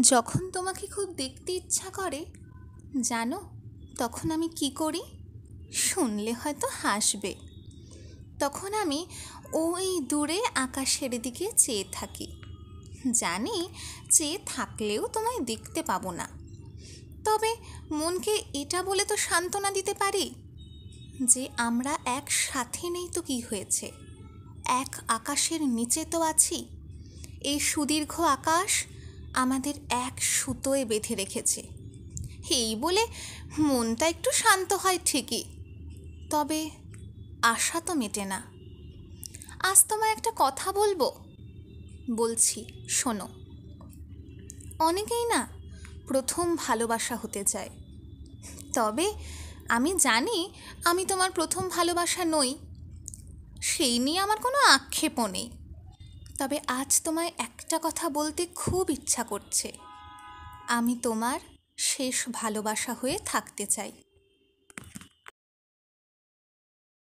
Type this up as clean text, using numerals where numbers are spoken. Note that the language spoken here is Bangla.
যখন তোমাকে খুব দেখতে ইচ্ছা করে জানো তখন আমি কি করি? শুনলে হয়তো হাসবে। তখন আমি ওই দূরে আকাশের দিকে চেয়ে থাকি। জানি চেয়ে থাকলেও তোমায় দেখতে পাবো না, তবে মনকে এটা বলে তো সান্ত্বনা দিতে পারি যে আমরা একসাথে নেই তো কি হয়েছে, এক আকাশের নিচে তো আছি। এই সুদীর্ঘ আকাশ আমাদের এক সুতোয় বেঁধে রেখেছে। এই বলে মনটা একটু শান্ত হয় ঠিকই, তবে আশা তো মেটে না। আজ তোমায় একটা কথা বলবো, বলছি শোনো। অনেকেই না প্রথম ভালোবাসা হতে চায়, তবে আমি জানি আমি তোমার প্রথম ভালোবাসা নই, সেই নিয়ে আমার কোনো আক্ষেপও নেই। তবে আজ তোমায় একটা কথা বলতে খুব ইচ্ছা করছে, আমি তোমার শেষ ভালোবাসা হয়ে থাকতে চাই।